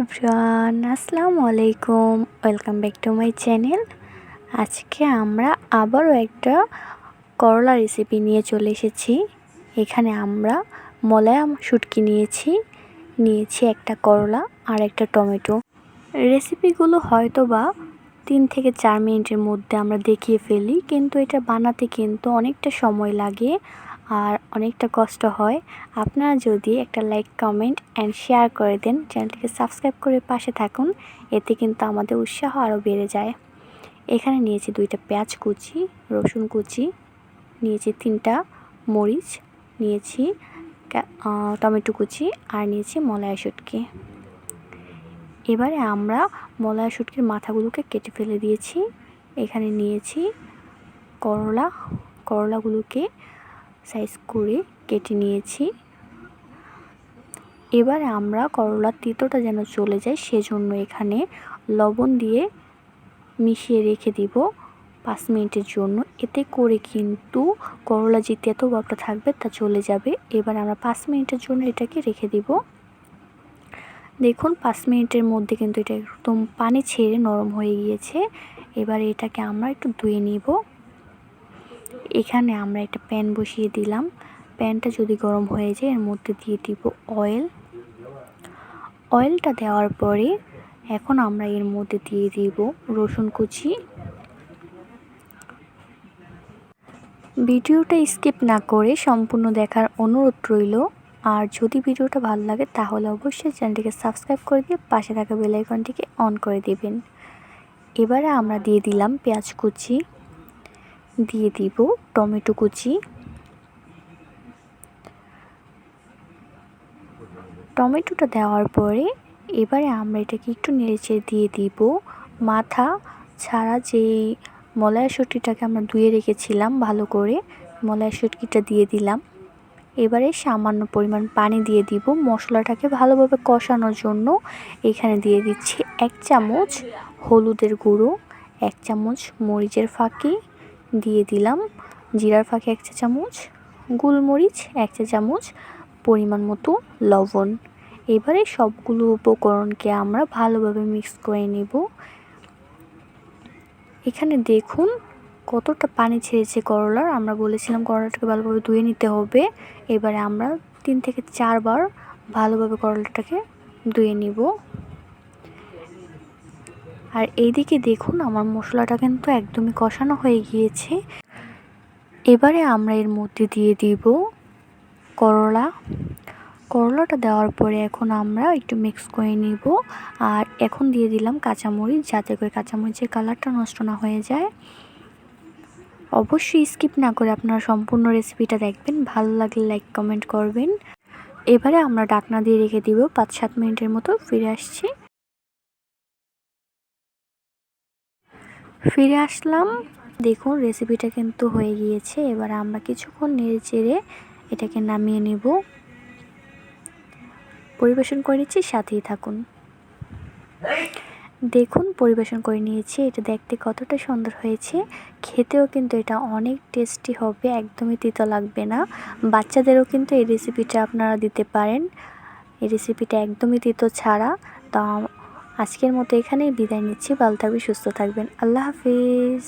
Everyone, আসসালামু আলাইকুম। Welcome back to my channel. আজকে আমরা আবারও একটা করলা রেসিপি নিয়ে চলে এসেছি। এখানে আমরা মলায়া শুটকি নিয়েছি একটা করলা আর একটা টমেটো। রেসিপিগুলো হয়তো বা 3 থেকে 4 মিনিটের মধ্যে আমরা দেখিয়ে ফেলি, কিন্তু এটা বানাতে কিন্তু অনেকটা সময় লাগে আর অনেকটা কষ্ট হয়। আপনারা যদি একটা লাইক, কমেন্ট অ্যান্ড শেয়ার করে দেন, চ্যানেলটিকে সাবস্ক্রাইব করে পাশে থাকুন, এতে কিন্তু আমাদের উৎসাহ আরও বেড়ে যায়। এখানে নিয়েছি 2টা পেঁয়াজ কুচি, রসুন কুচি, নিয়েছি 3টা মরিচ, নিয়েছি টমেটো কুচি আর নিয়েছি মলায়া শুটকি। এবারে আমরা মলায়া শুটকির মাথাগুলোকে কেটে ফেলে দিয়েছি। এখানে নিয়েছি করলাগুলোকে সাইজ করে কেটে নিয়েছি। এবারে আমরা করলার তিতোটা যেন চলে যায় সেজন্য এখানে লবণ দিয়ে মিশিয়ে রেখে দিব 5 মিনিটের জন্য। এতে করে কিন্তু করলা যে তেতো ভাবটা থাকবে তা চলে যাবে। এবার আমরা 5 মিনিটের জন্য এটাকে রেখে দিব। দেখুন 5 মিনিটের মধ্যে কিন্তু এটা একদম পানি ছেড়ে নরম হয়ে গিয়েছে। এবার এটাকে আমরা একটু ধুয়ে নিব। এখানে আমরা একটা প্যান বসিয়ে দিলাম। প্যানটা যদি গরম হয়ে যায় এর মধ্যে দিয়ে দিব অয়েলটা দেওয়ার পরে এখন আমরা এর মধ্যে দিয়ে দিব রসুন কুচি। ভিডিওটা স্কিপ না করে সম্পূর্ণ দেখার অনুরোধ রইল। আর যদি ভিডিওটা ভালো লাগে তাহলে অবশ্যই চ্যানেলটিকে সাবস্ক্রাইব করে দিয়ে পাশে থাকা বেল আইকনটিকে অন করে দিবেন। এবারে আমরা দিয়ে দিলাম পেঁয়াজ কুচি, দিয়ে দিব টমেটো কুচি। টমেটোটা দেওয়ার পরে এবারে আমরা এটাকে একটু নেড়েচেড়ে দিয়ে দিব মাথা ছাড়া যে মলায়া শুটকিটাকে আমরা ধুয়ে রেখেছিলাম ভালো করে, মলায়া শুটকিটা দিয়ে দিলাম। এবারে সামান্য পরিমাণ পানি দিয়ে দিব মশলাটাকে ভালোভাবে কষানোর জন্য। এখানে দিয়ে দিচ্ছি 1 চামচ হলুদের গুঁড়ো, 1 চামচ মরিচের ফাঁকি, দিয়ে দিলাম জিরার ফাঁকি 1 চা চামচ, গোলমরিচ 1 চা চামচ, পরিমাণ মতো লবণ। এবারে সবগুলো উপকরণকে আমরা ভালোভাবে মিক্স করে নেব। এখানে দেখুন কতটা পানি ছেড়েছে করলার। আমরা বলেছিলাম করলাটাকে ভালোভাবে ধুয়ে নিতে হবে। এবারে আমরা 3 থেকে 4 বার ভালোভাবে করলাটাকে ধুয়ে নিব। আর এইদিকে দেখুন আমার মশলাটা কিন্তু একদমই কষানো হয়ে গিয়েছে। এবারে আমরা এর মধ্যে দিয়ে দিব করলাটা দেওয়ার পরে এখন আমরা একটু মিক্স করে নিব। আর এখন দিয়ে দিলাম কাঁচামরিচ, যাতে করে কাঁচামরিচের কালারটা নষ্ট না হয়ে যায়। অবশ্যই স্কিপ না করে আপনারা সম্পূর্ণ রেসিপিটা দেখবেন। ভালো লাগলে লাইক, কমেন্ট করবেন। এবারে আমরা ঢাকনা দিয়ে রেখে দিব 5-7 মিনিটের মতো। ফিরে আসলাম। দেখুন রেসিপিটা কিন্তু হয়ে গিয়েছে। এবার আমরা কিছুক্ষণ নেড়েচেড়ে এটাকে নামিয়ে নেব। পরিবেশন করে নিচ্ছি, সাথেই থাকুন। দেখুন পরিবেশন করে নিয়েছি। এটা দেখতে কতটা সুন্দর হয়েছে, খেতেও কিন্তু এটা অনেক টেস্টি হবে, একদমই তিতো লাগবে না। বাচ্চাদেরও কিন্তু এই রেসিপিটা আপনারা দিতে পারেন। এই রেসিপিটা একদমই তিতো ছাড়া। তো আজকের মতো এখানেই বিদায় নিচ্ছি। ভালো থাকবেন, সুস্থ থাকবেন। আল্লাহ হাফিজ।